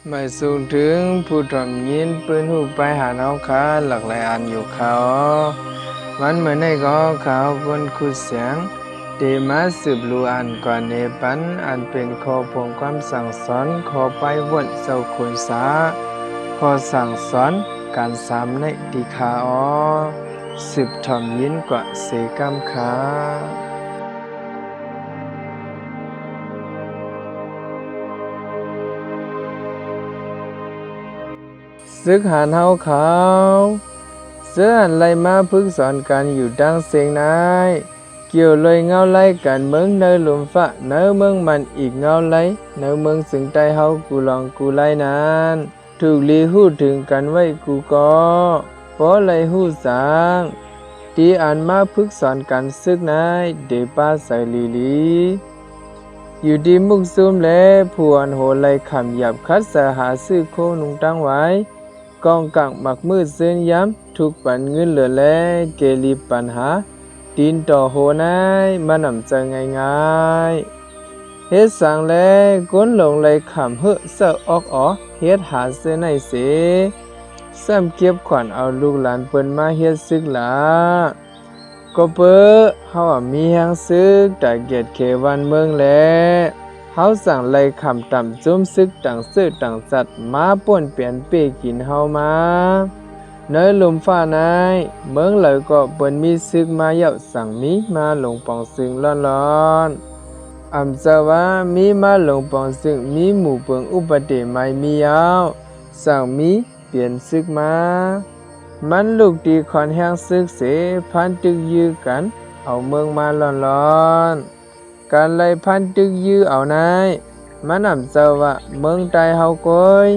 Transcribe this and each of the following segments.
ไม่สูงถึงผู้ถ่อมยินปืนหูไปหาเอาขาหลักหลายอันอยู่เขามันเหมือนในก็เขาบนคุดเสียงเดมาสืบรู้อันก่อนเนปันอันเป็นคอผงความสั่งสอนขอไปวนเจ้าคุณสาขอสั่งสอนการสามในดีคาสืบถ่อมยินกว่าเสกำขาซึกหานเฮาเขาเสื้ออันไรมาพึกสอนกันอยู่ดังเสียงนายเกี่ยวเลยเงาไล่กันเมืองเนอหลุมฟ้าเนอเมืองมันอีกเงาไล่เนอเมืองสึงใจเฮากูลองกูไล่นานถูกลีหู้ถึงกันไว้กูก็เพราะไรหู้สางตีอ่านมาพึกสอนกันซึกนายเดป้าใส่ลีอยู่ดีมุกซุ่มและผู้อันโหไลคำหยับคัดสหาซื้อโคนุงตั้งไว้กองกังหมักมืดเส้นย้ำทุกปันเงินเหลือและเกลีปัญหาดินต่อโหนายมันนำใจง่ายๆเฮ็ดสั่งและก้นหลงไลคำเฮเสอออกเฮ็ดหาเส้นในเสซ้ำเก็บขวัญเอาลูกหลานเปิ้นมาเฮ็ดซึกหลาก็เปิ้เฮามีแฮงซึกแต่เกียรติเขวันเมืองแลเฮาสั่งไล่คำต่ำจุ้มซึกต่างซื้อต่างสัตว์มาป่วนเปลี่ยนเป้กินเฮามาเนยลมฟ้านายเมืองเลยก็เปิ้นมีซึกมาเยาสั่งมีมาหลงปองซึงร้อนๆอำจะว่ามีมาหลงปองซึงมีหมู่เปิงอุปเดไม่มียาวสั่งมีเปลี่ยนซึกมามันลูกดีคอนแห้งซึกเสพันตึกยื้อกันเอาเมืองมาร้อนๆการไล่พันตึกยื้อเอานายมันอำเจ้าว่าเมืองใต้เฮาก้อย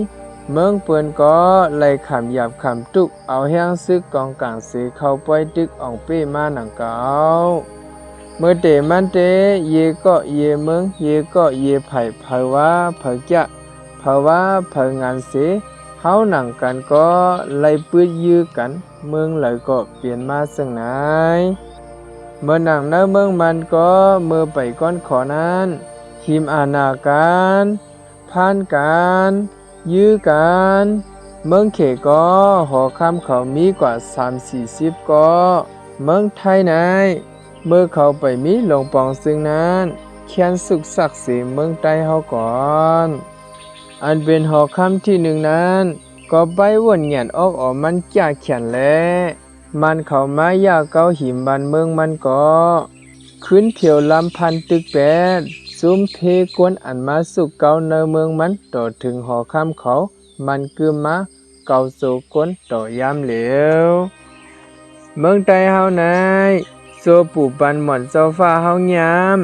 เมืองเปิ้นก็ไล่ขำหยาบขำตุกเอาแห้งซึกกองกลางเสเข้าปล่อยตึกอ่องเป้มาหนังเก่าเมื่อเตมันเตเยก็เยเมืองเยก็เยไผ่เผาว่าเผาจะเผาว่าเผางานเสเฮาหนังกันก็ไล่ปื้ดยื้อกันเมืองเลยก็เปลี่ยนมาซึ่งไหนเมื่อหนังเนื้อเมืองมันก็เมื่อไปก้อนขอนั้นหิมอาณาการผ่านการยื้อกันเมืองเขก็หอคำเขามีกว่า3-40ก็เมืองไทยไหนเมื่อเขาไปมีหลงปองซึ่งนั้นเขียนสุขศักดิ์ศรีเมืองใต้เฮาก่อนอันเป็นหอคำที่หนึ่งนั้นก็ไปวนเหยียนออกมันจ่าเขียนแลมันเขามายาเกาหิมบันเมืองมันก็ขึ้นเถียวลำพันตึกแปดซุ่มเพกวนอันมาสุกเกาเนเมืองมันต่อถึงหอคำเขามันคือมาเกาโซกวนต่อยามเหลวเมืองใต้เฮานายโซปูปันหม่อนเจ้าฟ้าเฮายาม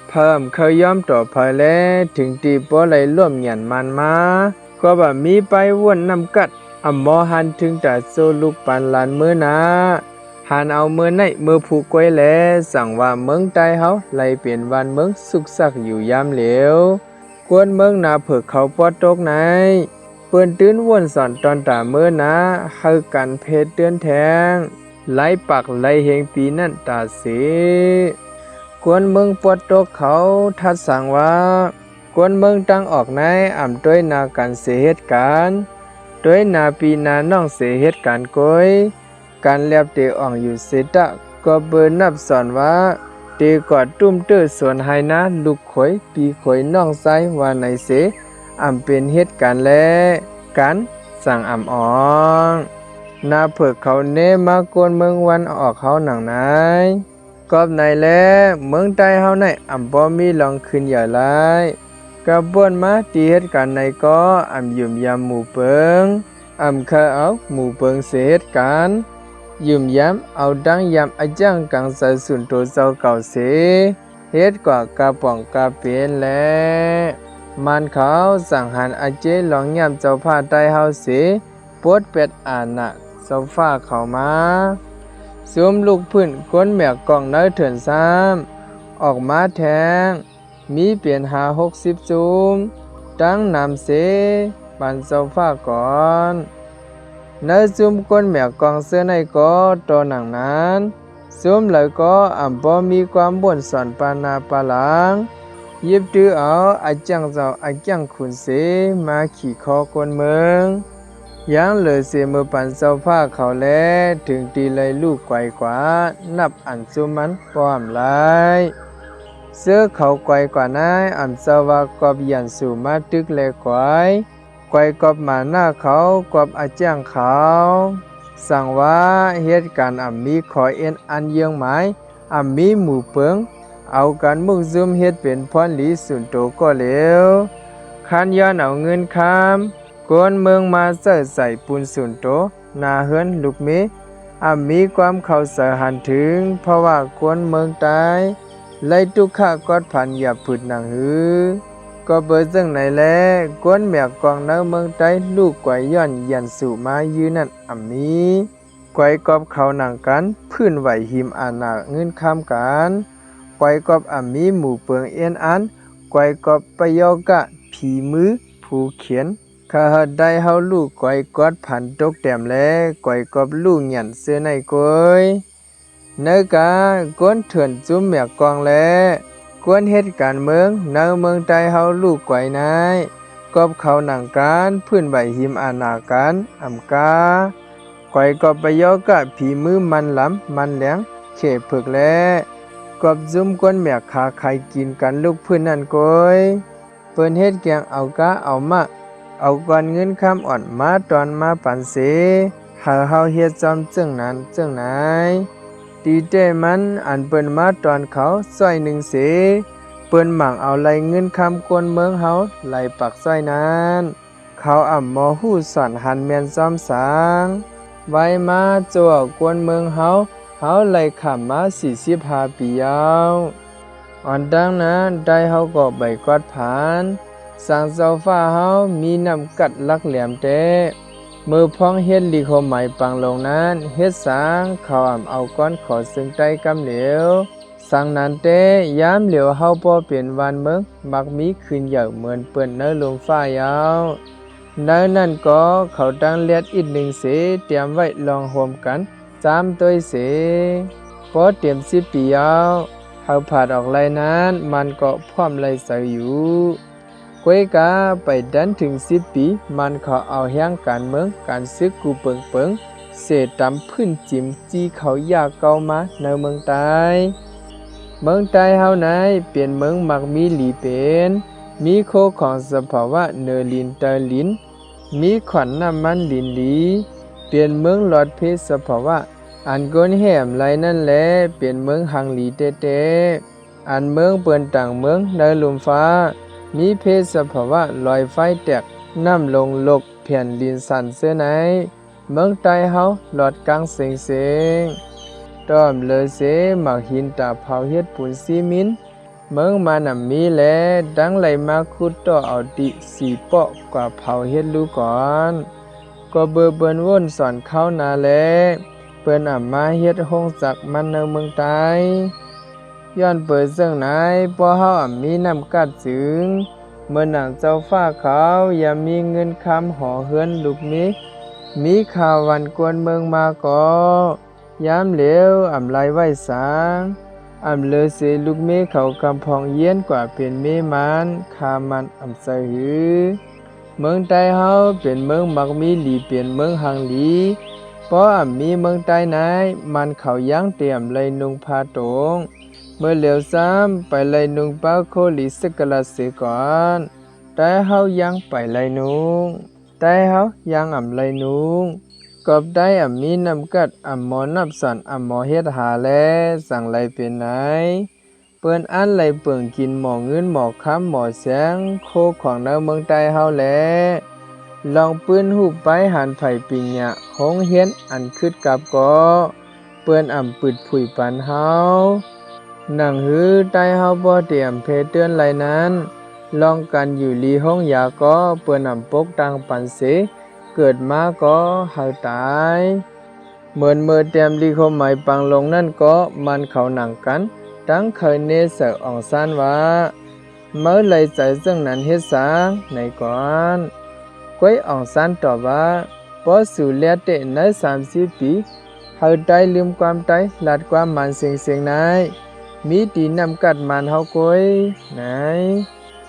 เพิ่มเคยย่อมต่อภายแลถึงตีป้อไหลร่วมหยันมันมาก็บ่มีไปวนนำกัดอำมอหันถึงแต่โซลูกปันลานมือนาหันเอามือในมือผูกก้อยแลสั่งว่าเมืองใต้เฮาไล่เปลี่ยนวันเมืองสุกสักอยู่ยามเหลวกวนเมืองนาเผิกเขาปอดตกไหนเปิ้นตื้นวนสอนตอนตามือนาเฮากันเพศเตือนแทงไล่ปักไล่เฮงปีนั่นตาเสกวนเมืองปอดตกเขาทัดสั่งว่ากวนเมืองตั้งออกในอ่ำด้วยนากันเสเหตุการณ์ด้วยนาปีนาน้องเสเหตุการณ์ก้อยการเลียบเตอ่องอยู่เสตะก็เบินนับสอนว่าเตกอดตุ้มเตื้อสวนไฮนะลูกข่อยปีข่อยน้องไซว่าในเสอ่ำเป็นเหตุการณ์และกันสั่งอ่ำอองนาเผิกเขาเนมากวนเมืองวันออกเขาหนังไหนกอบในและเมืองใต้เฮาในอ่ำบ่มีลองขึ้นอย่าไรกระบวนมาตีเหตุการณ์ในก็อ่ำยุ่มยามหมู่เปิงอ่ำเคยเอาหมู่เปิงเสเหตุการณ์ยุ่มยามเอาดังยามอาจังกังใส่สุนโตเจ้าเก่าเสเฮ็ดกว่ากาป่องกาเปลี่ยนแลมันเขาสั่งหันอาเจหลองยามเจ้าผ้าใต้เฮาเสปวดเป็ดอานะเจ้าฟ้าเข้ามาสวมลูกพื้นก้นแมวกล่องเนื้อเถื่อนซ้ำออกมาแทงมีเปลี่ยน60จุ่มตั้งนำเสปันเจ้าฟ้าก่อนเนื้อจุ่มก้นแมวกองเสื้อในก็ตัวหนังนั้นซุ่มเลยก็อ่ำบ่มีความบ่นสอนปานาปาหลัง ยิบตื้อเอาอาจังเจ้าอาจังขุนเสมาขี่คอกวนเมืองยังเหลือเสียมือปันเจ้าผ้าเขาแลถึงตีเลยลูกไกวกว่านับอันซุมันป้อมไลเสื้อเขาไกวกว่านายอันเจ้าว่ากอบยันสู่มาตึกแลไกวกอบมาหน้าเขากอบอาจังเขาสั่งว่าเหตุการณ์มีขอเอ็นอันเยืองหมายมีหมู่เปิงเอาการมุกซุมเฮ็ดเป็นพรหลีสุนโตก็เลวคันย้อนเอาเงินคำกวนเมืองมาเสิร์ใส่ปูนสุนโตนาเฮือนลูกเมมีความเข้าเสหันถึงเพราะว่ากวนเมืองตายไล่ทุกขะกอดผันอย่าผึดหนังหือก็เบิดจังไหนแลกวนแมกกองเนื้อเมืองใต้ลูกไกวย้อนยันสู่มายืนนั่นมีไกวกอบเขาหนังกันพื้นไหวหิมอานาเงินข้ามกันไกวกอบมีหมู่เปิงเอ็นอันไกวกอบประโยกะผีมือผู้เขียนข้าหัดได้เฮาลูกไกวกอดผันตกแต้มแลไกวกอบลูกหยันเสื้อในกวยเนื้อกากวนเถื่อนจุ้มแมกกองแลกวนเหตุการเมืองเนื้อเมืองใต้เฮาลูกไกวนายกอบเขาหนังการพื้นใบหิมอาณาการกาไกวกอบประโยกะผีมือมันหลำมันแหลงเขผึกแลกอบจุ้มกวนแมกขาไข่กินกันลูกพื้นนั่นกวยเปิ้นเฮ็ดแกงเอากะเอามาเอาก่อนเงินคำอ่อนมาตอนมาปันเสหาเฮาเฮ็ดจอมจึงนั้นจึงไหนตีเต้มันอันเปิ้นมาตอนเขาซอยหนึ่งเสเปิ้นหมั่งเอาไหลเงินคำกวนเมืองเฮาไหลปักซอยนั้นเขาหมอฮู้สอนหันแม่นจอมสางไว้มาจั่วกวนเมืองเฮาไหลขำมา45ปียาวอ่อนดังนั้นได้เฮาก็ใบกอดผานสร้างเสาฟ้าเฮามีน้ำกัดลักแหลมเตมือพ้องเฮ็ดลีโคไหมปังลงนั้นเฮ็ดสร้างเขาเอาก้อนขอซึ่งใต้กำเหลวสร้างนั้นเตยามเหลวเฮาบ่เป็นวันเมืองมักมีคืนเหยาเหมือนเปิ้นเนื้อลมฟ้ายาวเนื้อนั่นก็เขาตั้งเลียดอีกหนึ่งเสเตรียมไว้ลองโฮมกัน3ตัวเสพอเตรียม10ปียาวเฮาผาดออกไลนั้นมันก็พร้อมไลเสยอยู่กวยกาไปดันถึง10ปีมันเขาเอาแห้งการเมืองการซึกกูเปิงเศษตำพื้นจิมจีเขาอยากเกามาในเมืองใต้เฮาไหนเปลี่ยนเมืองมักมีหลีเป็นมีโคของสภาวะเนลินเตอลินมีขวัญน้ำมันลินลีเปลี่ยนเมืองหลอดเพศสภาวะอันก้นแหมไหลนั่นแหละเปลี่ยนเมืองหังหลีเตอันเมืองเปิ้นต่างเมืองในลมฟ้ามีเพศสภาวะลอยไฟแตกน้ำลงลกแผ่นดินสั่นเสื้อไหนเมืองใต้เฮาหลอดกลางเสียงต้อมเลยเสหมักหินตาเผาเฮ็ดปูนซีมินเมืองมันมีแลดังไหลมาคุดต่อเอาติสีเปาะกว่าเผาเฮ็ดลูกก่อนก็เบิ่นวนสอนเข้านาแลเปิ้นมาเฮ็ดห้องจักมันในเมืองใต้ย้อนเปิดเสื่องไหนป้อเฮามีน้ำกัดจึงเมื่อหนังเจ้าฟ้าเขาอย่ามีเงินคำหอเฮือนลูกมีข่าววันกวนเมืองมาก็ยามเหลวไหลไว้สางเลอเสลูกเมเขากำพองเยียนกว่าเป็นเมมันคามันใส่หือเมืองใต้เฮาเป็นเมืองมักมีหลีเปลี่ยนเมืองหังหลีเพราะมีเมืองใต้ไหนมันเขายังเตรียมเลยนุงพาตงเมื่อเหลียวซ้ำไปเลยนุงเป้าโคลิสกลาเสก่อนแต่เฮายังไปเลยนุงแต่เฮายังเลยนุงกบได้มีน้ำกัดหมอนับสันหมอเฮ็ดหาแลสั่งเลยเป็นไหนเปิ้นอันเลยเปิ่งกินหมอเงินหมอค้ำหมอแสงโคของในเมืองใต้เฮาแลลองปืนหูไปหันไผ่ปิญญะหงเฮียนอันคึดกับก็เปิ้นปึดผุยปันเฮาหนังหือใต้เฮาบ่เตรียมเพเตือนไหลนั้นลองกันอยู่ลีห้องยาก็เปิ้นปกตังปันเสเกิดมาก็หายตายเหมือนเมื่อเตรียมลีคมหมายปังลงนั่นก็มันเขาหนังกันตั้งเคยเนเสออ่องซานว่าเมื่อเลยใจซึ่งนั้นเฮ็ดสางในก่อนก้อยอ่องซานตอบว่าพอสู่เลียเตใน30 ปีหายตายลืมความตายหลัดความมันเสียงใน มีตีนำกัดมันเฮาก้อยไหน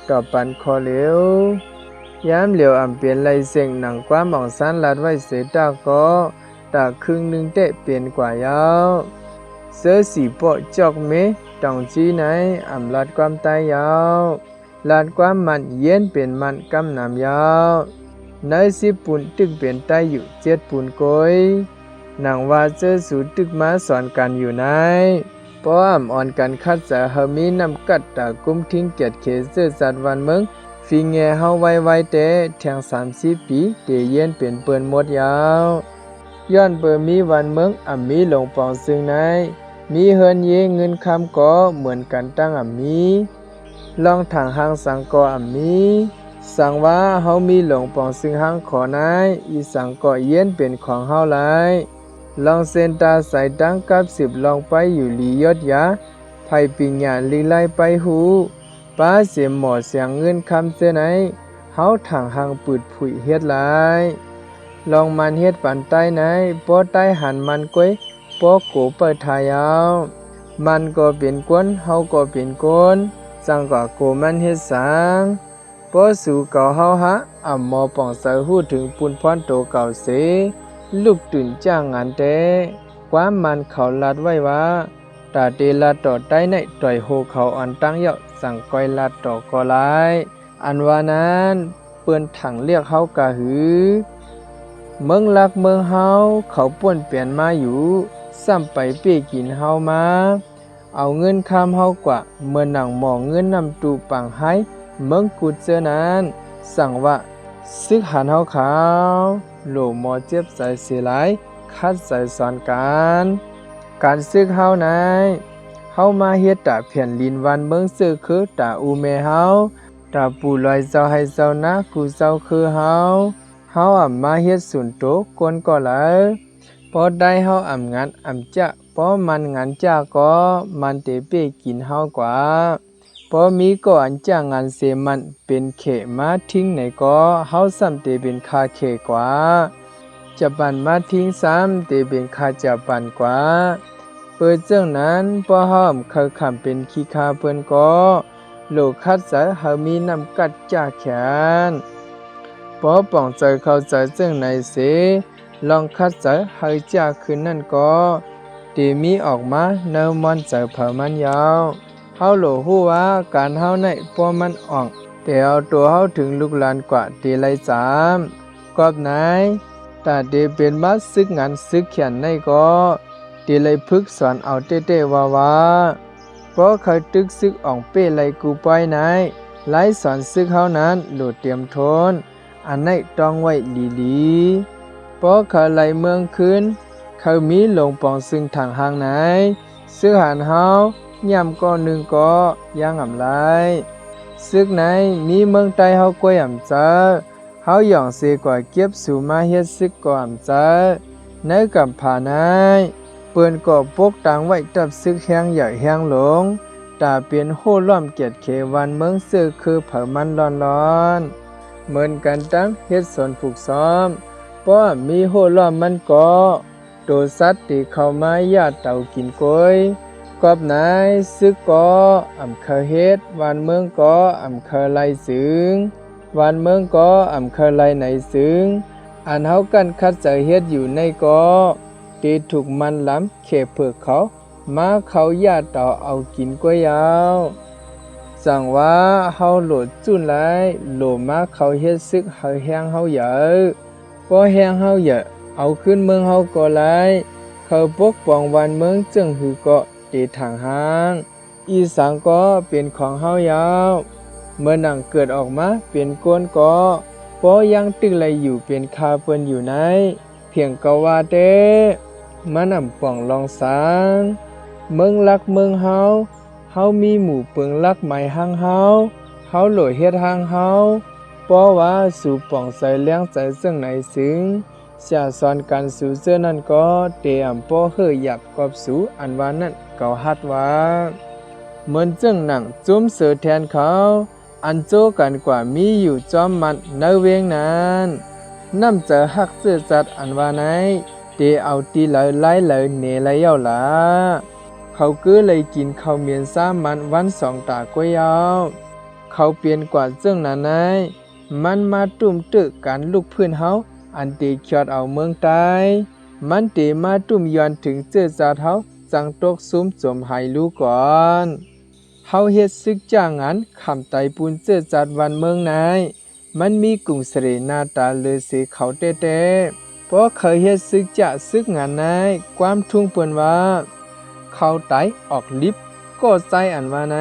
ต่อปันคอเหลียวยามเหลียวอำเปลี่ยนไหลเสียงหนังความอองสันลัดไว้เสตาก็ตาครึ่งหนึ่งเตะเปลี่ยนกว่ายาวเสือสีเปาะจอกเมตองจีไหนอำลัดความตายยาวลัดความมันเย็นเป็นมันกำนำยาวใน10ปุ่นตึกเปลี่ยนใต้อยู่7ปุ่นก้อยหนังว่าเจอสู่ตึกมาสอนกันอยู่ไหนป้อมอ่อนกันคัดจะเฮามีนำกัดตากุมทิ้งเกียรติเขเสื้อสัตว์วันเมืองฟิงแงเฮาไว้แต่แทง30 ปีเตเย็นเป็นเปิ้นหมดยาวย้อนเปิมีวันเมืองมีหลงปองซึ่งในมีเฮินเยเงินคำก็เหมือนกันตั้งมีลองทางหางสังก็มีสั่งว่าเฮามีหลงปองซึ่งหางขอนายอีสังก็เย็นเป็นของเฮาหลายลองเส้นตาใส่ดังกับ10ลองไปอยู่ลียศยาไผปิญญาลิไลไปหูป้าเสียหมอเสียงเงินคำเสื้อไหนเฮาทางหางปืดผุยเฮ็ดหลายลองมันเฮ็ดปันใต้ไหนป้อใต้หันมันก้อยป้อโกเปิดทายาวมันก็เป็นกวนเฮาก็เป็นกวนจังก็โกมันเฮ็ดสางป้อสู่เก่าเฮาหะหมอป่องใส่หู้ถึงปุนพรโตเก่าเสลูกตื่นจ้างงานแต่ความมันเขาลัดไว้ว่าตาเตลัดต่อใต้ในต่อยโหเขาอ่อนตั้งเยาะสั่งก้อยลัดต่อก็หลายอันว่านั้นเปิ้นถังเรียกเฮากะหือเมืองลักเมืองเฮาเขาป่วนเปลี่ยนมาอยู่ซ้ำไปเป้กินเฮามาเอาเงินคำเฮากว่าเมื่อหนังหมองเงินนำตูปังให้เมืองกุดเจอนั้นสั่งว่าซึกหันเฮาขาวโหลหมอเจ็บใส่เสียหลายคัดใส่สอนการซึกเฮาไหนเฮามาเฮ็ดตาเพียนลินวันเมืองซึกคือตาอูเมเฮาตาปูลอยเจ้าให้เจ้านะกูเจ้าคือเฮามาเฮ็ดสุนโตกวนก็หลายพอได้เฮางานจะพอมันงานจะก็มันเตเป้กินเฮากว่าพอมีก็อันจ้างงานเสมันเป็นเขมาทิ้งไหนก็เฮาซ้ำเตเป็นคาเขกว่าจะปันมาทิ้งซ้ำเตเป็นคาจะปันกว่าเปิดเจ้านั้นพอเฮาเคยคำเป็นขี้คาเปิ้นก็โลคัดสะเฮามีนำกัดจ้าแขนพอป่องใจเข้าใจเจ้าไหนเสลองคัดใจให้จ้าคืนนั่นก็เตมีออกมาเนมอนใจเผามันยาวเฮาโหลฮู้ว่าการเฮาในป้อมันอ่องแต่เอาตัวเฮาถึงลูกหลานกว่าเตไลจามกอบไหนตาเตเป็นมาซึกงานซึกเขียนในก็เตไลพึกสอนเอาเต้ๆว่าเพราะเคยตึกซึกอ่องเป้ไลกูปอยไหนไล่สอนซึกเฮานั้นโหลดเตรียมทนอันไหนต้องไว้ลีเพราะเขาไล่เมืองคืนเขามีหลงปองซึ่งทางหางไหนซึกหันเฮาย่ำก็หนึ่งก็ย่างไรซึกไหนมีเมืองใต้เฮาก้อยเจอเฮาหย่องเสกว่าเก็บสู่มาเฮ็ดซึกก็เจอในกับผาไหนเปิ้นก็ปกตังไว้ตับซึกแห้งใหญ่แห้งหลงตาเป็นโหล้อมเกียรติเขวันเมืองซึกคือเผามันร้อนเหมือนกันตั้งเฮ็ดสนผูกซ้อมเพราะมีโหล้อมมันก็โตสัตว์ที่เข้ามาญาติเต่ากินก้อยกอบไหนซึกก็เคยเฮ็ดวันเมืองก็เคยไล่สึงวันเมืองก็เคยไล่ไหนสึงอันเฮากันคัดใจเฮ็ดอยู่ในก็ตีถูกมันล้ำเขเผือกเขามาเขาญาติเต่าเอากินก้อยยาวสั่งว่าเฮาโหลดจุ่นไหลโหลมาเขาเฮ็ดซึกเฮาแห้งเฮาเยอะพอแห้งเฮาเยอะเอาขึ้นเมืองเฮาก็ไหลเขาปกป้องวันเมืองจึงหือก็เตทางหางอีสังก็เป็นของเฮายาวเมื่อหนังเกิดออกมาเป็นก้นก็พอยังตึกไหลอยู่เป็นคาเปิ้นอยู่ในเพียงก็ว่าเต้มันป่องลองสางเมืองลักเมืองเฮามีหมู่เปิงลักไม้หางเฮาโหลเฮ็ดหางเฮาเพราะว่าสู่ป่องใส่เลี้ยงใจซึ่งไหนซึ้งเสียสอนการสู่เสื้อนั่นก็เตป้อเฮอหยับกอบสู่อันว่านั่นเก่าฮัดว่าเหมือนจึงหนังจุ้มเสือแทนเขาอันโจกันกว่ามีอยู่จอมมันในเวียงนั้นน้ำเจอฮักเสื้อจัดอันว่าไหนเตเอาตีเลยไล่เลยเนเลยเย้าหลาเ เขาก็เลยกินข้าวเมียนซ้ามันวันสองตากวยยาวเขาเปลี่ยนกว่าเจ้งนั้นไงมันมาตุ่มตึกการลูกพื้นเฮาอันตีเขียดเอาเมืองใต้มันตีมาตุ่มย้อนถึงเจอจาเฮาจังตกซุ้มจมหายลูกก่อนเฮาเฮ็ดซึกจ้างงานคำไตปูนเจอจัดวันเมืองไหนมันมีกลุ่มเสรหน้าตาเลยเสเขาเต้ๆเพราะเคยเฮ็ดซึกจะซึกงานในความทุ่งเปิ้นว่าเขาไตออกลิฟต์ก็ใจอันว่าใน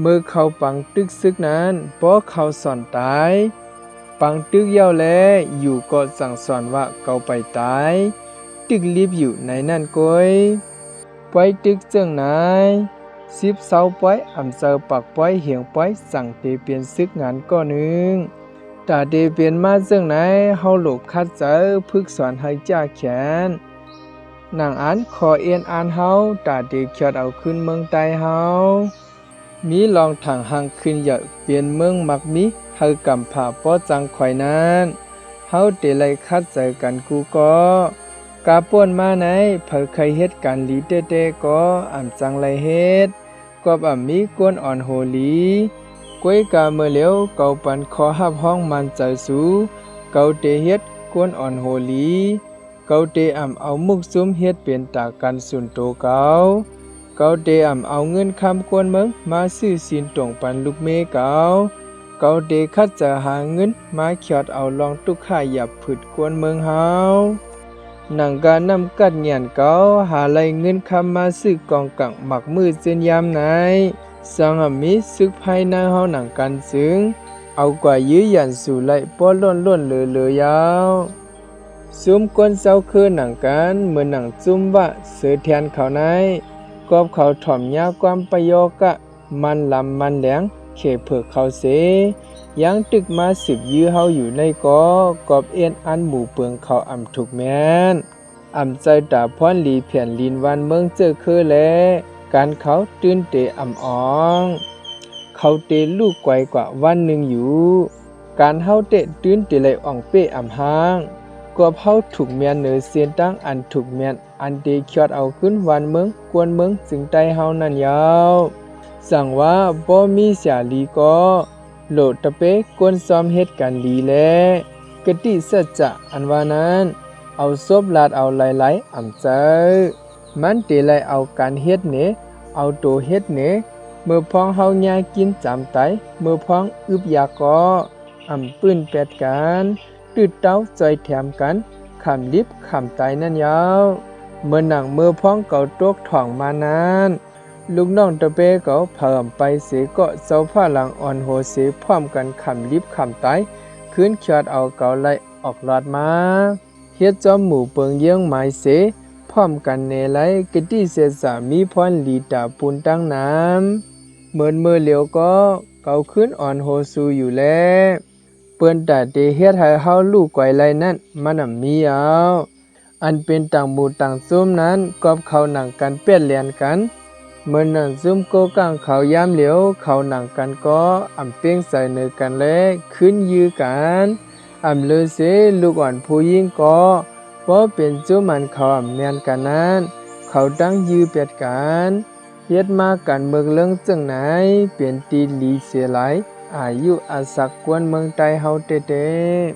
เมื่อเขาปังตึกซึกนั้นเพราะเขาสอนตายปังตึกเย้าแลอยู่ก็สั่งสอนว่าเกาไปตายตึกลิฟต์อยู่ในนั่นก้อยปอยตึกเจิงนาย10 เสาปอยอำเจอปักปอยเหียงปอยสั่งเตเปลี่ยนซึกงานก็นึงตาเตเปลี่ยนมาเจิงไหนเฮาหลบคัดเจอพึกสอนให้จ้าแขนนางอันขอเอียนอ่านเฮาตาเตเขียดเอาขึ้นเมืองใต้เฮามีลองทางหังขึ้นเยอะเปลี่ยนเมืองมักมีเฮากำผ่าป้อจังข่อยนั้นเฮาเตไลคัดเจอกันกูก็กาป่วนมาไหนเผอเคยเฮ็ดกันลีเต้ๆก็อ่ำจังไลเฮ็ดกอบอ่ำมีกวนอ่อนโหลีกวยกาเมื่อเหลียวเกาปันขอหับห้องมันใจสูเกาเตเฮ็ดกวนอ่อนโหลีเกาเตอ่ำเอามุกซุ่มเฮ็ดเป็นตากันสุนโตเกาเตอ่ำเอาเงินคำกวนเมืองมาซื้อสินตรงปันลูกเมเกาเตคัดจะหาเงินมาเขียดเอาลองตุกข่ายหยับผึดกวนเมืองเฮาหนังการนำกัดเงียนเกาหาไหลเงินคำมาซื้อกองกังหมักมือเจนยามไหนสังมีซึกภายในเฮาหนังกันซึ่งเอากว่ายื้อยันสู่ไหลป้อล้นเหลือยาวซุ่มกวนเจ้าคือหนังกันเหมือนหนังจุ้มว่าเสือแทนเขาในกอบเขาถ่อมยาความประโยกะมันลำมันแหลงเขเผือกเขาเสยังตึกมา10ยื้อเฮาอยู่ในกอบเอ็นอันหมู่เปืองเขาอ่ำถูกแม่นอ่ำใจตาพรลีเพียนลินวันเมืองเจอคือแลการเขาตื่นเตอ่ำอ่องเขาเตลูกไกวกว่าวันหนึ่งอยู่การเฮาเตตื่นเตไหลอ่องเป้อ่ำห้างกอบเฮาถูกแม่นเนอเสียนตั้งอันถูกแม่นอันเตเขียดเอาขึ้นวันเมืองกวนเมืองจึงใต้เฮานั่นยาวสั่งว่าบ่มีเสียลีก็โหลดตะเปกวนซ้อมเฮ็ดกันลีแลกะติสัจจะอันว่านั้นเอาซบลาดเอาหลายๆอำเจอมันเตไลเอาการเฮ็ดเนเอาโตเฮ็ดเนเมื่อพ้องเฮาญากินจำไตเมื่อพ้องอึบยาก็อำปื้นแปดกันตืดเต้าจอยแถมกันคำลิบคำไตนั่นยาวเมื่อหนังเมื่อพ้องเก่าตกถ่องมานานลูกน้องตะเปก็เพิ่มไปเสก็เจ้าผ้าหลังอ่อนโหเสพร้อมกันคำลิบคำไตคืนเขียดเอาเก่าไล่ออกลอดมาเฮ็ดจอมหมู่เปิงเยี่ยงหมายเสพร้อมกันเนไลกะติเสสามีพรลีตาปูนตั้งน้ำเหมือนมือเหลียวก็เก่าขึ้นอ่อนโหสูอยู่แลเปิ้นตาเตเฮ็ดให้เฮาลูกไกวไลนั่นมันมีเอาอันเป็นต่างหมู่ต่างซุ่มนั้นกอบเขาหนังกันเปลี่ยนเลียนกันเมื่อหนังซุ่มโกกังเขายามเหลียวเขาหนังกันก็อำเปียงใส่เนือกันและขึ้นยื้อกันอำเลยเสลูกอ่อนผู้ยิ่งก็เพราะเป็นจุมันเขาอำเมียนกันนั้นเขาตั้งยื้อเปียดกันเฮ็ดมากันเมืองเรื่องจังไหนเปลี่ยนตีลีเสียหลายอายุอาศักกวนเมืองใต้เฮาเต้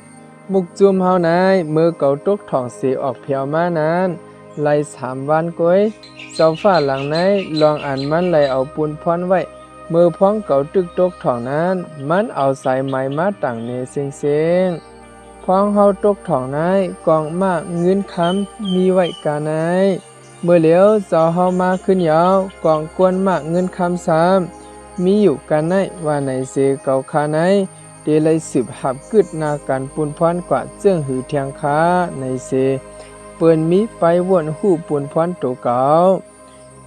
ๆมุกจุมเฮาไหนเมื่อเก่าตกถ่องเสียออกเพียวมานั้นไล่3 วันก้อยเจ้าฟ้าหลังไหนลองอ่านมันไล่เอาปูนพรไว้เมื่อพ้องเก่าตึกตกถ่องนั้นมันเอาสายไหมมาตั้งเนเซ็งพ้องเฮาตกถ่องไหนกองมากเงินคำมีไว้กาไหนเมื่อเหลียวเจ้าเฮามาขึ้นยาวกองกวนมากเงินคำ3มีอยู่กันไหนว่าในเสเก่าคาไหนเดลัยสืบหับกึดนาการปูนพรกว่าเจิ้งหือเทียงค้าในเสเปิ้นมีไปวนหู้ปูนพรโตเก่า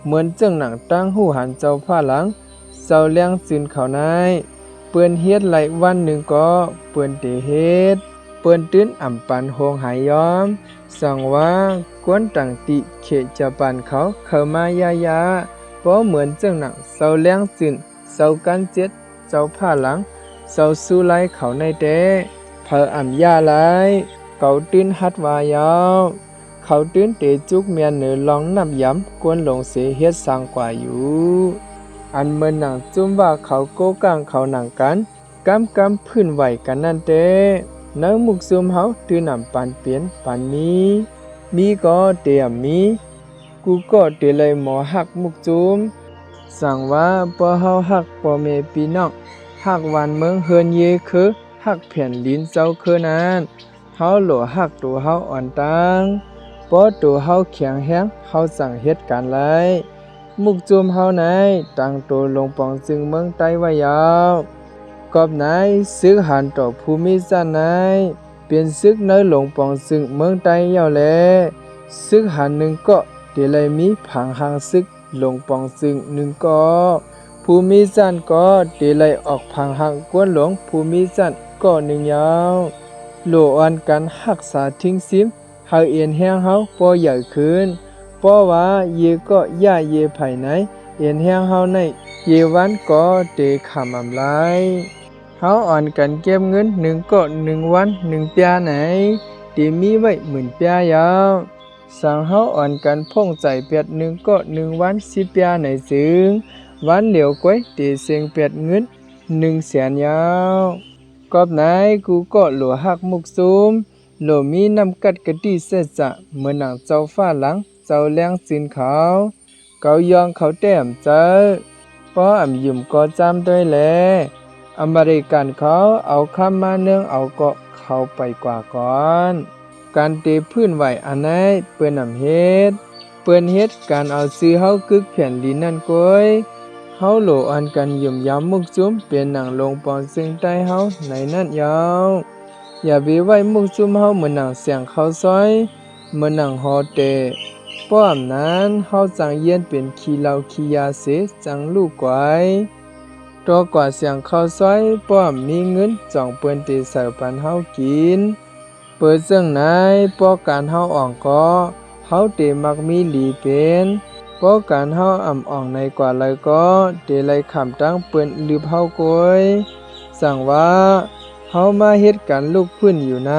เหมือนเจิ้งหนังตั้งหู้หันเจ้าผ้าหลังเจ้าเลี้ยงซึนเขาในเปิ้นเฮ็ดไหลวันหนึ่งก็เปิ้นเตเฮ็ดเปิ้นตื้นอ่ำปันโฮงหายยอมสั่งว่ากวนตังติเขจะปันเขาเข้ามายาเพราะเหมือนเจิ้งหนังเจ้าเลี้ยงซึนเจ้ากันเจ็ดเจ้าผ้าหลังเจ้าสู้ไล่เขาในเตเพออ่ำยาไล่เก่าตื้นฮัดวายาวเข เขาตื้นเตจุกเมียนเหนือลองนับย้ำกวนหลงเสเฮ็ดสร้างกว่าอยู่อันเมื่อหนังจุ้มว่าเขาโก้กังเขาหนังกันกำพื้นไหวกันนั่นเต้เนื้อมุกซุมเฮาตื้อนำปันเปลี่ยนปันมีก็เตียมมีกูก็เตเลยหมอหักมุกจุ้มสั่งว่าปอเฮาหักปอเมปีน้องหักวันเมืองเฮือนเยคือหักแผ่นลิ้นเจ้าคือนั้นเฮาโหลหักตัวเฮาอ่อนตังปอตัวเฮาแข็งแรงเฮาสั่งเฮ็ดการไลมุกจุมเฮาไหนตั้งตัวลงปองจึงเมืองใต้ไว้ยาวกอบไหนซึกหันต่อภูมิศาสตร์ไหนเป็นซึกในหลงปองจึงเมืองใต้ยาวแลซึกหันหนึ่งก็เดลัยมีผังหางซึกหลงปองจึงหนึ่งก็ภูมิศาสตร์ก็เดลัยออกผังหางกวนหลวงภูมิศาสตร์ก็หนึ่งยาวโลอันกันรักษาทิ้งซิมเฮาเอียนแห้งเฮาปอใหญ่ขึ้นเพราะว่าเยก็ย่าเยไผไหนเอียนแห้งเฮาในเยวันก็เตขำอำไลเฮาอ่อนกันเก็บเงินหนึ่งก็1 วัน1 เปียไหนเตมีไว้10,000 เปียยาวสั่งเฮาอ่อนกันพ่งใจเปียดหนึ่งก็1 วัน10 เปียไหนจึงวันเหลียวก้อยเตเสียงเปียดเงิน100,000 ยาวกอบไหนกูก็หลัวหักมุกซุมโลมีนำกัดกะติเสจะเหมือนหนังเจ้าฟ้าหลังเจ้าแรงสินเขาเกายองเขาแต้มเจอป้ออำยืมก็จำด้วยแลอเมริกันเขาเอาคำมาเนื่องเอาก็เข้าไปกว่าก่อนการเตพื้นไหวอันไหนเปิ้นอำเฮ็ดเปิ้นเฮ็ดการเอาซื้อเฮากึกแผ่นลิ้นนั่นก้อยเฮาโหลอันกันยืมยามมุกซุมเป็นหนังลงปอนซึ่งใต้เฮาในนั่นยาวอย่าไปไว้มุกซุมเฮาเหมือนหนังเสียงเขาซอยเหมือนหนังฮอเตป้อมนั้นเฮาจังเยียนเป็นขี้เหล้าขี้ยาเสจังลูกไว้ตัวกว่าเสียงเขาซอยป้อมมีเงินจ่องเปิ้นติเสิร์ฟปันเฮากินเปิดเรื่องไหนป้อการเฮาอ่องก็เฮาเตมักมีหลีเป็นป้อการเฮาอ่ำอ่องในกว่าเลยก็เตเลยคำตั้งเปิ้นลืบเฮาก้อยสั่งว่าเฮามาเฮ็ดกันลูกพื้นอยู่ไหน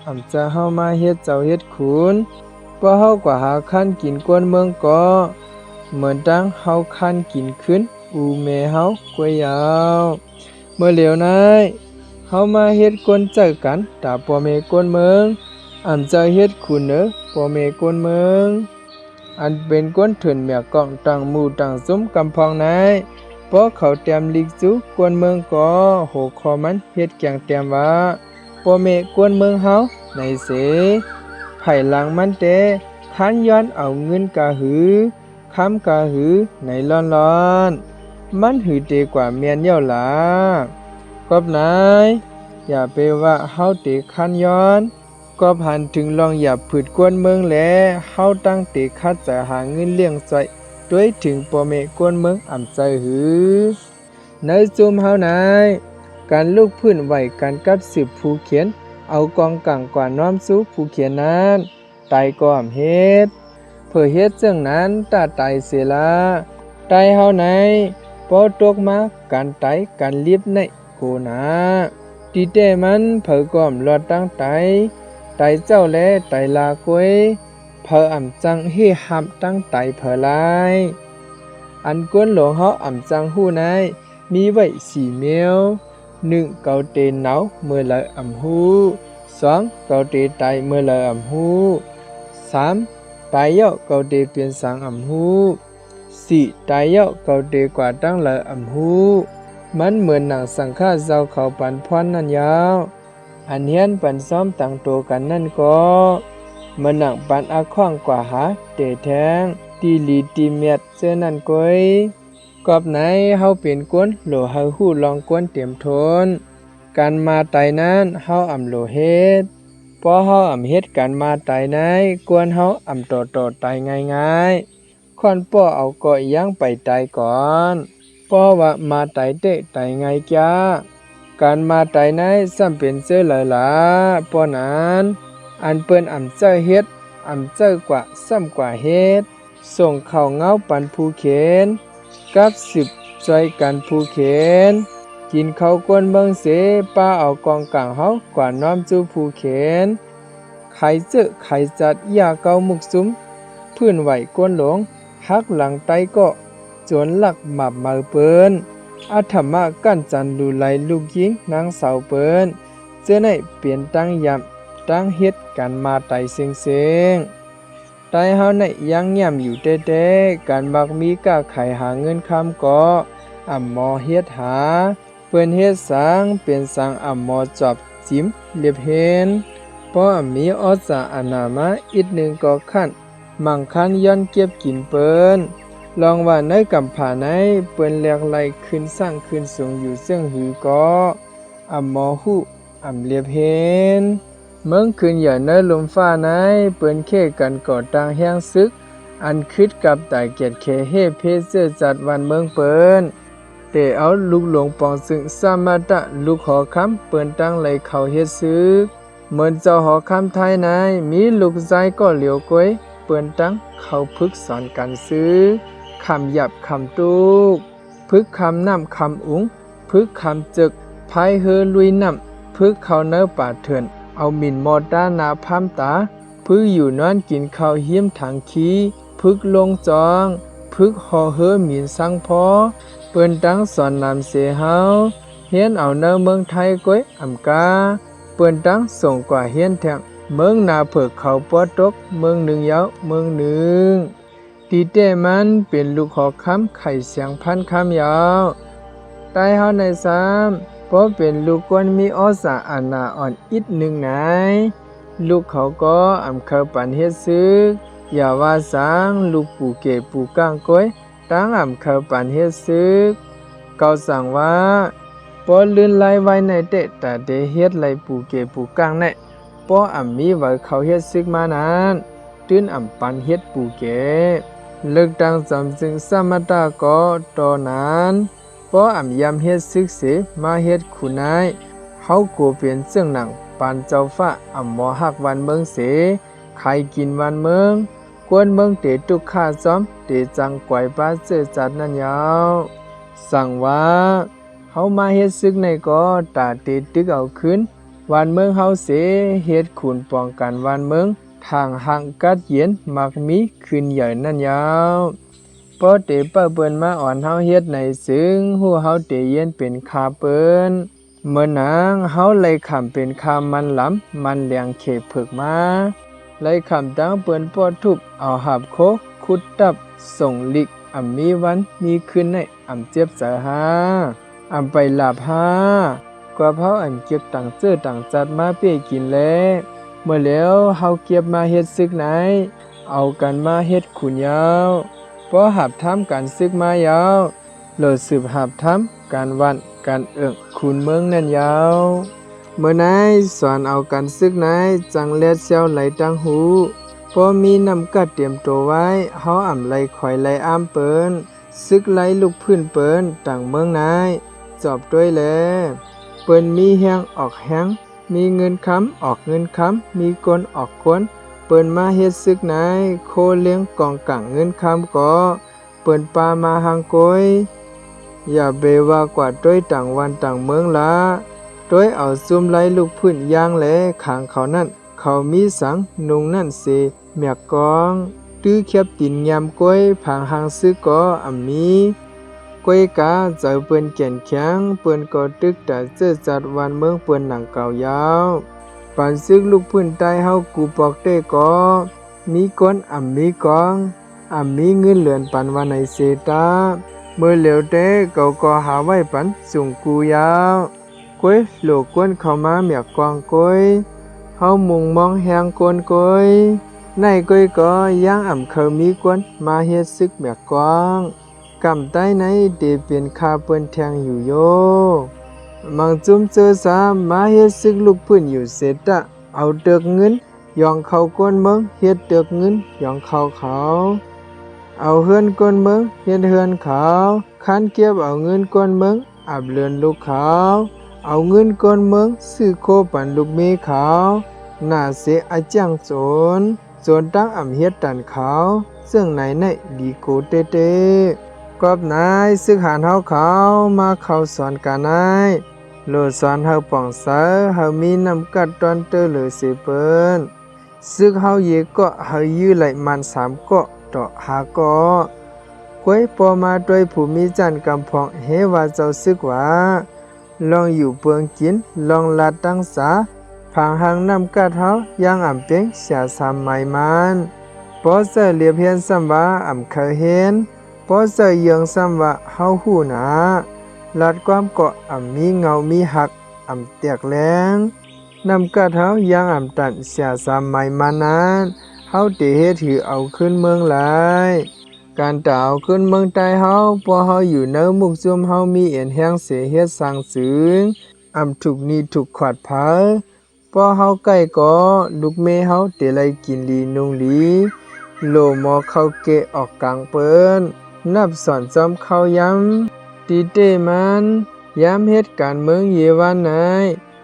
อำจะเฮามาเฮ็ดเจ้าเฮ็ดคุณป้อเฮากว่าหาคันกินกวนเมืองก็เหมือนตั้งเฮาคันกินขึ้นอูเมเฮากวยยาวเมื่อเหลียวไหนเฮามาเฮ็ดกวนเจอกันตาปอเมกวนเมืองอำจะเฮ็ดคุณเนอปอเมกวนเมืองอันเป็นกวนถึนเมียกองตั้งหมู่ตั้งซุ้มกำพองไหนเพราะเขาเตรียมลิกจูกวนเมืองก็โหคอมันเฮ็ดแกงเตรียมว่าปอเมกวนเมืองเฮาในเสไผหลังมันเตคันย้อนเอาเงินกะหือค้ำกะหือในร้อนๆมันหือเตกว่าเมียนเย้าหลากอบนายอย่าไปว่าเฮาเตคันย้อนก็ผ่านถึงลองอย่าผืดกวนเมืองแลเฮาตั้งเตคัดจะหาเงินเลี้ยงใจด้วยถึงปอเมกวนเมืองอ่ำใจหือในจุมเฮานายการลูกพื้นไหวการกับสืบผู้เขียนเอากองกังกว่าน้อมสู้ผู้เขียนนั้นตายก็อำเฮ็ดเพื่อเฮ็ดจังนั้นตาตายเสียละตายเฮาไหนปอตกมาการตายการเลียบในโกนาตีเตมันเผอกอมรอดตั้งตายเจ้าและตายลากวยเผออ่ำจังเฮหับตั้งตายเผอลายอันกวนหลวงเฮาอ่ำจังหู้นายมีไว้4 เมียว1เกาเตหนาวเมื่อไหลอ่ำหู2เกาเตตายเมื่อไหลอ่ำหู3ตายเยาะเกาเตเปลี่ยนสังอ่ำหู4ตายเยาะเกาเตกว่าตั้งไหลอ่ำหูมันเหมือนหนังสังฆาเจ้าเขาปันพรนั่นยาวอันเฮียนปันซ้อมตั้งโตกันนั่นก็เหมือนหนังปันอาข้องกว่าหาเตแทงตีหลีตีเมียดเจอนั่นก้อยกอบไหนเฮาเป็นกวนโหลเฮาฮู้ลองกวนเตรียมทนการมาไตนั้นเฮาอ่ำโหลเฮ็ดพอเฮาอ่ำเฮ็ดการมาไตไหนกวนเฮาอ่ำต่อไตง่ายๆค่อนป้อเอาก่อยย่างไปไตก่อนป้อว่ามาไตเตะไตไงจ้าการมาไตไหนซ้ำเป็นเสื้อหลายหลาป้อนั้นอันเปิ้นอ่ำเจ้าเฮ็ดอ่ำเจ้ากว่าซ้ำกว่าเฮ็ดส่งเข้าเงาปันผู้เข็นกับสืบจอยกันผู้เข็นกินข้าวกวนเมืองเสป้าเอากองกลางเฮากว่าน้อมจูผู้เข็นค ไขเจอไขจัดยาเกามุกซุ้มพื้นไหวก้นหลงฮักหลังไตก็จวนหลักหมับมาเปิ้นอาธรรมะกั้นจันดูไหลลูกยิงนางสาวเปิ้นเจอในเปลี่ยนตั้งยำตั้งเฮ็ดกันมาไตเสียงไตเฮาในยังย่ำอยู่เต้ๆการมักมีก้าไขหาเงินคำก็อ่ำหมอเฮ็ดหาเปิ้นเฮ็ดสังเป็นสังอ่ำหมอจอบจิ้มเรียบเห็นเพราะอ่ำมีออสาอานามาอีกหนึ่งก็ขั้นมั่งคันย้อนเก็บกินเปิ้นลองว่าในกำผาในเปิ้นแลกไหลขึ้นสร้างขึ้นสูงอยู่ซึ่งหือก็อ่ำหมอฮู้อ่ำเรียบเห็นเมืองขึ้นอย่าเนลมฟ้าในเปิ้นเขกันก่อตั้งแห้งซึกอันคิดกับตายเกียรติเคเฮเพเซจัดวันเมืองเปิ้นเตเอาลูกหลวงปองซึ่งสามาตะลูกหอคำเปิ้นตั้งไหลเขาเฮ็ดซึกเหมือนเจ้าหอคำไทยในมีลูกชายก็เหลียวกวยเปิ้นตั้งเขาพึกสอนกันซื้อคำหยับคำตุกพึกคำน้ำคำอุ๋งพึกคำจึกพายเฮอลุยน้ำพึกเขาเนื้อป่าเถื่อนเอามินมอดด้านนาพามตาพึกอยู่นอนกินข้าวเฮี้ยมถังขี้พึกลงจองพึกหอเฮอหมินสังพอเปิ้นตั้งสอนนำเสเฮาเฮียนเอาเนื้อเมืองไทยก้อยอำกาเปิ้นตั้งส่งกว่าเฮียนแทงเมืองนาเผือกเขาปอตกเมืองหนึ่งยาวเมืองหนึ่งตีเต้มันเป็นลูกหอคำไข่เสียงพันคำยาวใต้เฮาในซ้ำเพราะเป็นลูกกวนมีออสาอานาอ่อนอีกหนึ่งไหนลูกเขาก็อำเคอปันเฮ็ดซึกอย่าว่าสางลูกปู่เกปู่ก้างก้อยตั้งอำเคอปันเฮ็ดซึกเกาสั่งว่าปอลื่นไหลไว้ในเตะแต่เดเฮ็ดไหลปู่เกปู่ก้างในปออ่ำมีไว้เขาเฮ็ดซึกมานานตื้นอ่ำปันเฮ็ดปู่เกเลิกดังสำจึงสมตาก็ตอนั้นปออ่ำยำเฮ็ดซึกเสมาเฮ็ดขุนายเฮาโกเป็นเสื่องหนังปานเจ้าฟ้าอ่ำหมอฮักวันเมืองเสใครกินวันเมืองกวนเมืองเตตุกข้าซ้อมเตจังกวยป้าเจอจัดนั่นยาวสั่งว่าเฮามาเฮ็ดซึกในก็ตาเตตึกเอาขึ้นวันเมืองเฮาเสเฮ็ดขุนป้องกันวันเมืองทางหังกัดเย็นมักมีขึ้นใหญ่นั่นยาวพอเตเปิ้นมาอ่อนเฮาเฮ็ดในซึ่งฮู้เฮาเตเย็นเป็นคาเปิ้นเมื่อนางเฮาไล่คำเป็นคำมันหลำมันเลียงเขผึกมาไล่คำตั้งเปิ้นปอทุบเอาหับโคขุดตับส่งลิกอ่ำมีวันมีขึ้นในอ่ำเจ็บเสหาอ่ำไปหลับหากว่าเผาอันเก็บต่างเจอต่างจัดมาเป้กินแลเมื่อแล้วเฮาเก็บมาเฮ็ดซึกไหนเอากันมาเฮ็ดขุนยาวพอหับทำการซึกมายาวโลดสืบหับทำการวันการขุนเมืองนั่นยาวเมื่อนายสอนเอากันซึกไหนจังเล็ดเซียวไหลตังหูพอมีนำกัดเตรียมตัวไว้เฮาอ่ำไหลคอยไหลอ้ามเปิ้นซึกไหลลูกพื้นเปิ้นต่างเมืองนายจอบด้วยแลเปิ้นมีแห้งออกแห้งมีเงินค้ำออกเงินค้ำมีกลออกกลเปิ้นมาเฮ็ดซึกไหนโคเลี้ยงกองกังเงินค้ำก็เปิ้นปามาหังกอยอย่าเบว่ากว่าด้วยต่างวันต่างเมืองละด้วยเอาซุ่มไล่ลูกพื้นย่างแหลขางเขานั่นเขามีสังนุงนั่นเสเมียกกองตื้อเข็บตินยำก้อยผางหางซึกก็อ่ำมีก้อยกาเจอเปิ้นแก่นแข็งเปิ้นก็ตึกแต่เจอจัดวันเมืองเปิ้นหนังเก่ายาวปันซึกลูกพื้นใต้เฮากูปอกเต้ก็มีก้นอ่ำมีกองอ่ำมีเงินเหลือนปันวันในเซตาเมื่อเหลียวเต้ก็หาไว้ปันสูงกูยาวก้อยโหลกวนเข้ามาเมียกกองก้อยเฮามุงมองแหงกวนก้อยในก้อยก็ย่างอ่ำเขามีกวนมาเฮ็ดซึกเมียกกองกำใต้ในเดเป็นคาเปิ้นแทงอยู่โยมังจุ้มเจอสามาเฮ็ดซึกลูกพื้นอยู่เสร็จเอาเตือกเงินยองเข้าก้นเมืองเฮ็ดเตือกเงินยองเข้าเขาเอาเฮือนก้นเมืองเฮ็ดเฮือนเขาคันเก็บเอาเงินก้นเมืองอับเลือนลูกเขาเอาเงินก้นเมืองซื้อโคปันลูกเมเขาหน้าเสอาจังโจนตั้งอ่ำเฮ็ดตันเขาซึ่งไหนในดีโกเตกอบนายซึกหานเฮาเขามาเข้าสอนกานายโลดสอนเฮาป่องเสอเฮามีนำกัดตอนเตอเหลือสิเปิ้น ซึกเฮาเยก็เฮายื้อไหลมัน3ก็ต่อ5ก็ก้วยปอมาด้วยผู้มีจันกำพองเฮว่าเจ้าซึกว่าลองอยู่เปืองกินลองลาดตั้งสาผังหังนำกัดเฮายังอ่ำเปียงเสียสามไม้มันปอเสเลียบเฮียนซ้ำว่าอ่ำเคยเห็นปอเสเยืองซ้ำว่าเฮาหู้หนาลาดความเกาะอ่ำมีเงามีหักอ่ำเตียกแรงนำกัดเฮายังอ่ำตันเสียสามไม้มันนั้นเฮาเตเฮ็ดถือเอาขึ้นเมืองหลายการตาวขึ้นเมืองใต้เฮาพอเฮาอยู่เนื้อมุกซุมเฮามีเอ็นแห้งเสเฮ็ดสร้างสึงอ่ำถูกนี้ถูกขวาดผาพอเฮาใกล้ก็ลูกเมเฮาเตไลกินลีนุงลีโลหมอเข้าเกะออกกลางเปิ้นนับสอนจอมเข้าย้ำตีเตมันย้ำเหตุการณ์เมืองเยวานไหน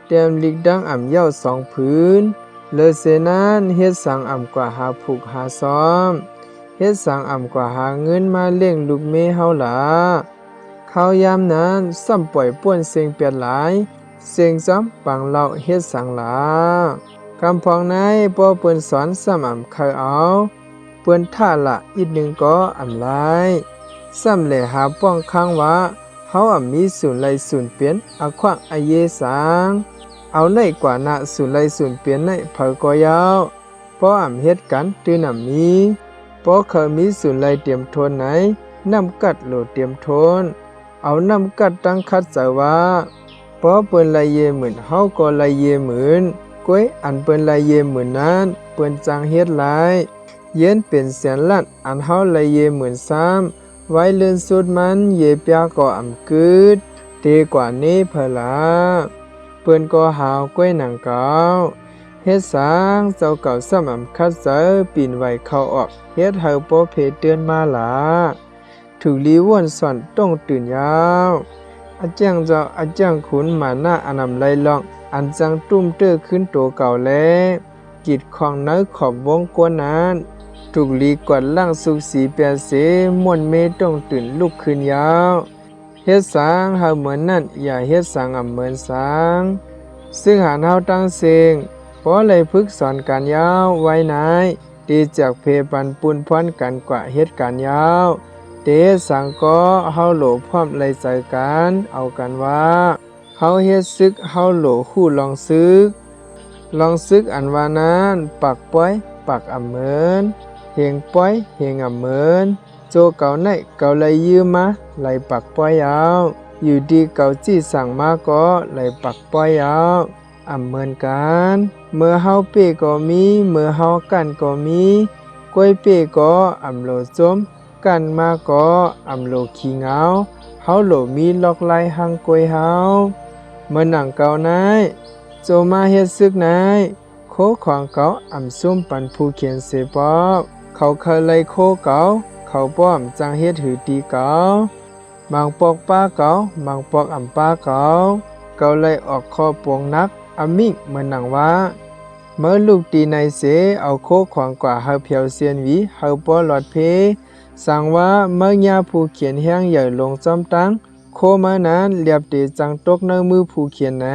เตรียมลิกดังอ่ำเย้า2พื้นเลอเสนานเฮ็ดสังอ่ำกว่าหาผูกหาซ้อมเฮ็ดสังอ่ำกว่าหาเงินมาเลี้ยงลูกเมเฮาหลาเข้ายามนั้นซ้ำปล่อยป่วนเสียงเปลี่ยนหลายเสียงซ้ำปังเล่าเฮ็ดสังหลากำพองในปอเปิ้นสอนซ้ำอ่ำเคยเอาเปิ้นท่าละอีกหนึ่งก็อ่ำลายซ้ำแหล่หาป้องข้างว่าเฮาอ่ำมีศูนย์ไลศูนย์เปลี่ยนอะขวางอะเยสังเอาในกว่าหน้าศูนย์ไลศูนย์เปลี่ยนในเผอก็ยาวเพราะอ่ำเฮ็ดกันตื้อนำมีเพราะเคยมีศูนย์ไลเตรียมทนไหนนำกัดโหลเตรียมทนเอานำกัดตั้งคัดใจว่าเพราะเปิ้นไลเยหมื่นเฮาก็ไลเยหมื่นก้วยอันเปิ้นไลเยหมื่นนั้นเปิ้นจังเฮ็ดหลายเย็นเป็นแสนล้านอันเฮาไลเยหมื่น3ไว้เลื่อนสุดมันเยเปียก็อ่ำกึดเตกว่านี้เพลาเปิ้นก็หาวก้วยหนังเก่าเฮ็ดสางเจ้าเก่าซ้ำอ่ำคัดเจอปีนไว้เข้าออกเฮ็ดเฮาบ่เพเตือนมาหลาถูกลีว่นสอนต้องตื่นยาวอาจารย์เจ้าอาจารย์ขุนมาหน้าอนำไลล่องอันจังตุ้มเตื้อขึ้นโตเก่าแลกิดของเนื้อขอบวงกวนนั้นถูกลีกวาดล่างสุกสีเปียเสม่วนเมต้องตื่นลุกขึ้นยาวเฮ็ดสางเฮาเหมือนนั่นอย่าเฮ็ดสางอ่ำเหมือนสางซึ่งหานเฮาตั้งเสงเพราะเลยพึกสอนการยาวไว้นายดีจากเพปันปุนพรกันกว่าเฮ็ดการยาวเตสังก็เฮาโหลพร้อมเลยใจกันเอากันว่าเฮาเฮ็ดซึกเฮาโหลคู่ลองซึกอันว่านั้นปักป้อยปักอ่ำเหมือนเฮงป้อยเฮงอ่ำเหมือนโจเก่าไหนเก่าเลยยืมมาไหลปักป้อยยาวอยู่ดีเก่าจี้สั่งมาก็ไหลปักป้อยยาวอ่ำเหมือนกันเมื่อเฮาเป้ก็มีเมื่อเฮากันก็มีก้วยเป้ก็อ่ำโหลจมกันมาก็อ่ำโหลขี้เหงาเฮาโหลมีล็อกไล่หังก้วยเฮาเมื่อหนังเก่าไหนโจมาเฮ็ดซึกไหนโคของเก่าอ่ำซุ่มปันผู้เขียนเสปอกเขาเคยไล่โคเก่าเขาป้อมจังเฮ็ดหือตีเก่าบางปอกป้าเก่าบางปอกอ่ำป้าเก่าเก่าไล่ออกคอปวงนักอามิ่งเหมือนหนังว่าเมื่อลูกตีในเสเอาโคของกว่าเฮาเพียวเซียนวีเฮาป้อหลอดเพสั่งว่าเมื่อยาผู้เขียนแห้งใหญ่ลงจอมตั้งโคมานั้นเรียบตีจังตกในมือผู้เขียนไหน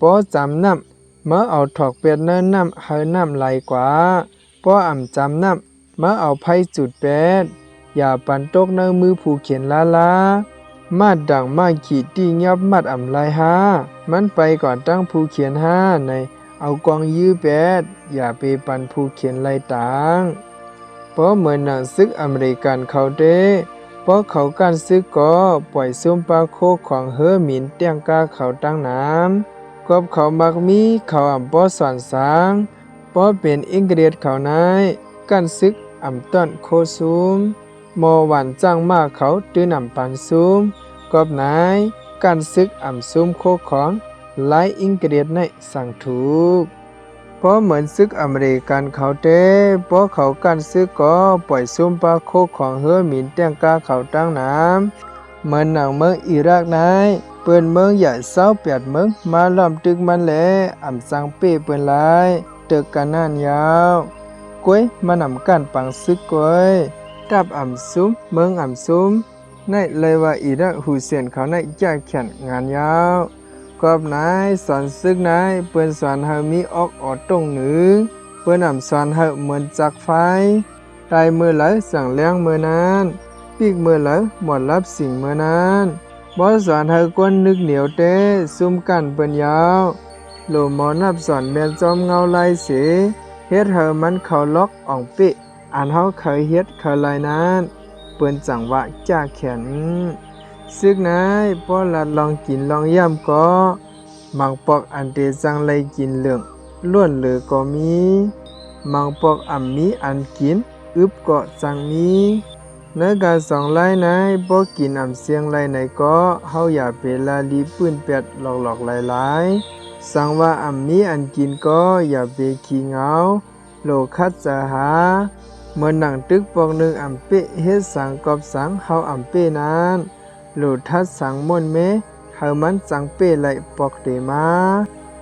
ป้อจำน้ำเมื่อเอาถอกเป็ดเนินน้ำเฮาน้ำไหลกว่าป้ออ่ำจำน้ำเมื่อเอาไพ่จุดเป็ดอย่าปันตกในมือผู้เขียนลามาดดังมาขีดตียับมัดอ่ำลายหามันไปก่อนตั้งผู้เขียนห้าในเอากองยื้อเป็ดอย่าไปปันผู้เขียนไล่ต่างเพราะเหมือนหนังซึกอเมริกันเขาเด้เพราะเขาการซึกก็ปล่อยซุ่มปลาโคของเฮอหมินเตียงกาเขาตั้งน้ำกบเขามักมีเขาอ่ำป้อสอนสางป้อเป็นอิงเกรียดเขานายกันซึกอ่ำต้นโคซุมมอหวานจ้างมากเขาตื้อนำปันซุมกบนายกันซึกอ่ำซุมโคของไล่อิงเกรียดในสั่งถูกเพราะเหมือนซึกอเมริกันเขาเต้เพราะเขากันซึกก็ปล่อยซุ่มปลาโคของเฮอหมินเตียงกาเขาตั้งน้ำเหมือนหนังเมืองอิรักนายเปิ้นเมืองใหญ่เศร้าเปียดเมืองมาล้อมตึกมันแหละอ่ำสังเป้เปิ้นหลายตึกกันนั่นยาวก้วยมานำกันปังซึกก้วยตับอ่ำซุมเมืองอ่ำซุมในเลยว่าอิรักหูเสียนเขาในจ่ายแข่นงานยาวกอบนายสอนซึกนายเปิ้นสอนเฮามีออกออดตรงหนึ่ง เปิ้นสอนเฮาเหมือนจักไฟตายมือไหลสั่งเลี้ยงมือนั้นปีกมือไหลหมดรับสิ่งมือนั้นบ่สอนเฮากวนนึกเหนียวเต้ซุ่มกันเปิ้นยาวโลหมอนับสอนแม่นจอมเงาลายเสเฮ็ดเฮามันเข้าล็อกอ่องเป๊ะอันเฮาเคยเฮ็ดเคยลายนั้นเปิ้นจังหวะจ้าแขนซึกนายป้อลัดลองกินลองย่ำก็มังปอกอันเตจังไลกินเหลืองล้วนเหลือก็มีมังปอกมีอันกินอึบก็จังมีเนื้อกาสองไล่นายบ่กินเสียงไล่ไหนก็เฮาอย่าเปลาลีปื้นแปดหลอกๆหลายๆสั่งว่ามีอันกินก็อย่าเปขี้เหงาโลคัดจะหาเมื่อหนังตึกปอกหนึ่งเป้เฮ็ดสังกอบสังเฮาเป้นั้นโลทัดสังม่วนเมเฮามันจังเป้ไหลปอกเตมา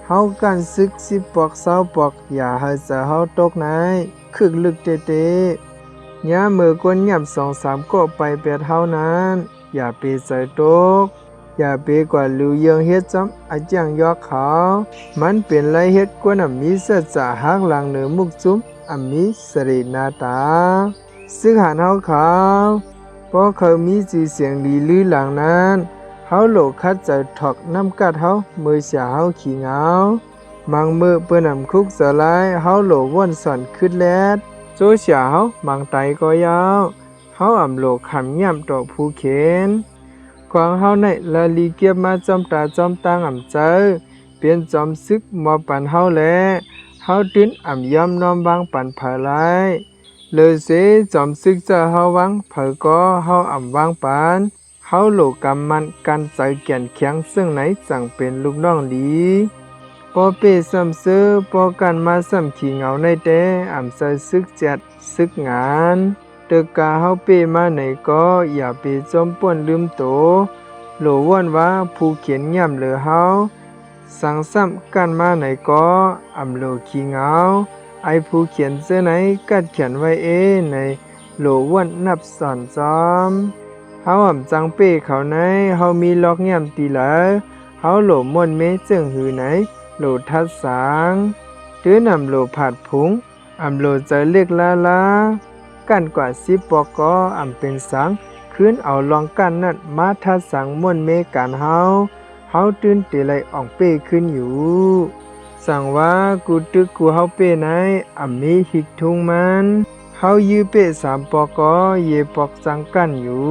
เฮากันซึกสิปอก20ปอกอย่าเฮาจะเฮาตกไหนคึกลึกเตยามือกวนหยับ2-3ก็ไปแปดเฮานั้นอย่าเปใจตกอย่าเปกว่าลือเยืองเฮ็ดจำจังยอกเขามันเป็นไรเฮ็ดกวนมีสัจจะหักหลังเหนือมุกจุ้มมีสรีนาตาซึ่งหันเฮาเขาเพราะเขามีชื่อเสียงดีลือหลังนั้นเฮาโลคัดใจถอกน้ำกัดเฮามือเสียเฮาขี้เหงามังมือเปิ้นคุกสลายเฮาโลว่อนสอนขึ้นแลดโจเสียเฮามังไตก็ยาวเฮาโลขำย่ำต่อผู้เข็นกวางเฮาในละลีเก็บมาจอมตาจอมตังเจอเปลี่ยนจอมซึกมอปันเฮาแลเฮาตื้นยอมน้อมวางปันเผาไลเลยเสจอมซึกจะเฮาวังเผอก็เฮาวางปันเฮาโลกำมันกันใจแก่นแข็งซึ่งไหนจังเป็นลูกน้องดีปอเป้ซ้ำซื้อปอกันมาซ้ำขี้เหงาในแต่ใส่ซึกจัดซึกงานตึกกาเฮาเป้มาไหนก็อย่าไปจมป่วนลืมโตโหลว่อนว่าผู้เขียนย่ำเหลือเฮาสั่งซ้ำกันมาไหนก็โหลขี้เหงาไอผู้เขียนเสื้อไหนกัดเขียนไว้ในโหลว่อนนับสอนจอมเฮาจังเป้เขาไหนเฮามีล็อกย่ำตีเหลอเฮาโหลม่วนเมจึงหือไหนโหลทัดสางตื้อนโหลผัดผงโหลใจเล็กลากันกว่า10ปอกก็เป็นสังคืนเอาลองกันนั่นมาทัดสังม่วนเมกันเฮาตื่นเตไหลอ่องเป้ขึ้นอยู่สั่งว่ากูตึกกูเฮาเป้ไหนมีหิกทุงมันเฮายื้อเป้3ปอกก็เยปอกจังกันอยู่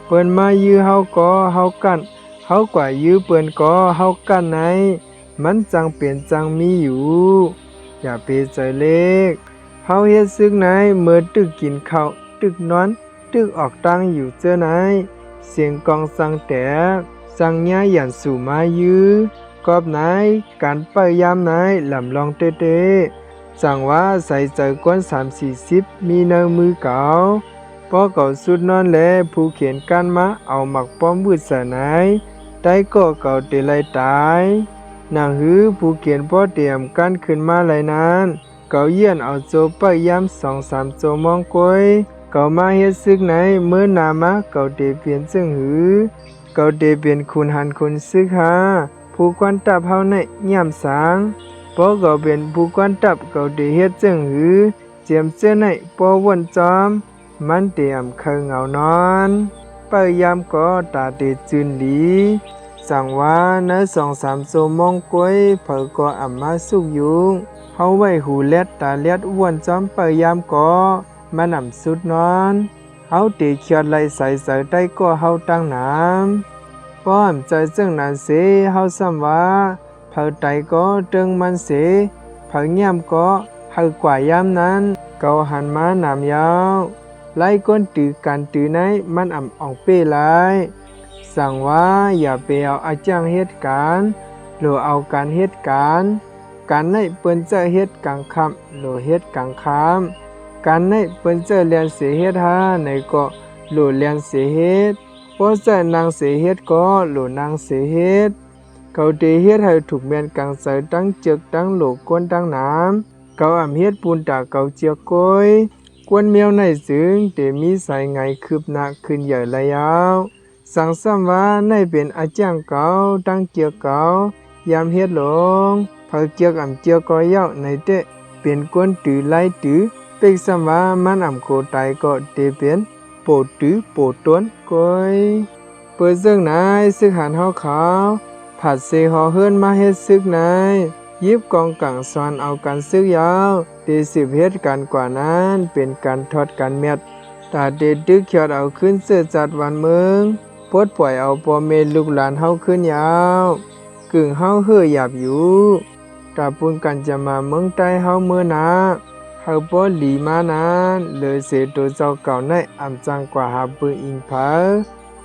เปิ้นมายื้อเฮาก็เฮากันเฮากว่ายื้อเปิ้นก็เฮากันไหนมันจังเปลี่ยนจังมีอยู่อย่าเปใจเล็กเฮาเฮ็ดซึกไหนเมื่อตึกกินข้าวตึกนอนตึกออกตังอยู่เจอไหนเสียงกองสังแตกสังญาหยันสู่มายื้อกอบไหนการเปิดยามไหนลำลองเต้สั่งว่าใส่ใจกวน3-40มีเนื้อมือเก่าพอเก่าสุดนอนแลผู้เขียนกันมาเอาหมักป้อมวืดใส่ไหนได้ก็เก่าเตไลตายนางหือผู้เขียนพ่อเตรียมกันขึ้นมาหลายนานเก่าเยี่ยนเอาโจเปิดยาม2-3โจมองกวยเก่ามาเฮ็ดซึกไหนเมื่อนามาเก่าเตเปลี่ยนซึ่งหือเก่าเตเป็นคุณหันคุณซึกหาผู้กวนตับเฮาในย่ำสางพอเก่าเป็นผู้กวนตับเก่าเตเฮ็ดซึ่งหือเจียมเสื้อในปอวนจอมมันเตรียมเคยเหงานอนเปิดยามก็ตาเตจืนดีสั่งว่าใน2-3โจมองกวยเผอก็มาสุกยุงเฮาไว้หูเล็ดตาเล็ดอ้วนจอมเปิดยามก็มันสุดนอนเฮาเตเขียดไหลใส่ใต้ก็เฮาตั้งน้ำป้อมใจจึงนั้นเสเฮาซ้ำว่าเผอไตก็ตึงมันเสเผอยามก็เฮากว่ายามนั้นเกาหันมาน้ำยาวไล่ก้นตือกันตือไหนมันอ่องเป้หลายสั่งว่าอย่าไปเอาจังเหตุการณ์หรือเอาการเหตุการณ์การในเปิ้นเจอเฮ็ดกลางค่ำหรือเฮ็ดกลางค่ำการในเปิ้นเจอเรียนเสียเฮ็ดหาในก็หรือเรียนเสียเฮ็ดพอเจอนางเสียเฮ็ดก็หรือนางเสียเฮ็ดเขาเตเฮ็ดให้ถูกแม่นกลางใส่ตั้งเจือกตั้งโหลก้นตั้งน้ำเขาเฮ็ดปูนตาเขาเจือกก้อยกวนแมวในซึ่งเตมีสายไงคืบหน้าขึ้นใหญ่ระยาวสั่งซ้ำว่าในเป็นอาจารย์เก่าตั้งเกี่ยวเก่ายามเฮ็ดหลงเผอเกี่ยวเกี่ยวก็ยาวในเตเป เป็นกวนตือไล่ตือเป็กสำว่ามันอำโคตายก็เตเป็นโปตือโปต้นก้อยเปิดซึ่งนายซึกหันเฮาขาวผัดเซฮอเฮิรนมาเฮ็ดซึกนายยิบกองกังซอนเอากันซึกยาวเตสิบเฮ็ดกันกว่านั้นเป็นการทอดกันเม็ดตาเดดึกเขียดเอาขึ้นเสื้อจัดวันเมืองปลดปล่อยเอาปอเมลูกหลานเฮาขึ้นยาวกึ่งเฮาเฮือหยับอยู่ตาปุนกันจะมาเมืองใต้เฮาเมื่อนาเฮาบ่หลีมานานเลยเสตัวเจ้าเก่าในอำจังกว่าหาปืนอิงผา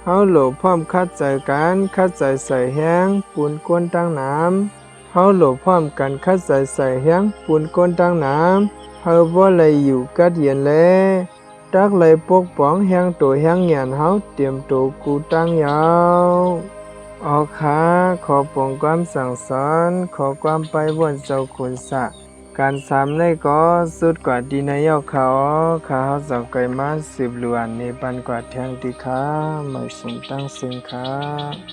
เฮาโหลพร้อมคัดใจกันคัดใจใส่แห้งปูนกวนตั้งน้ำเฮาโหลพร้อมกันคัดใจใส่แห้งปูนกวนตั้งน้ำเฮาบ่เลยอยู่กัดเย็นแลตักเลยปกป้องแห้งตัวแห้งเหยียนเฮาเตรียมตัวกูตั้งยาวออค่ะขอปองความสั่งสอนขอความไปบ่นเจ้าคุณสะการสามในก็สุดกว่าดีในยอกเขาข้าเฮาเจ้าไกมาสืบล้วนในปันกว่าแทงติค่ะไม่สมตั้งซึ่งค่ะ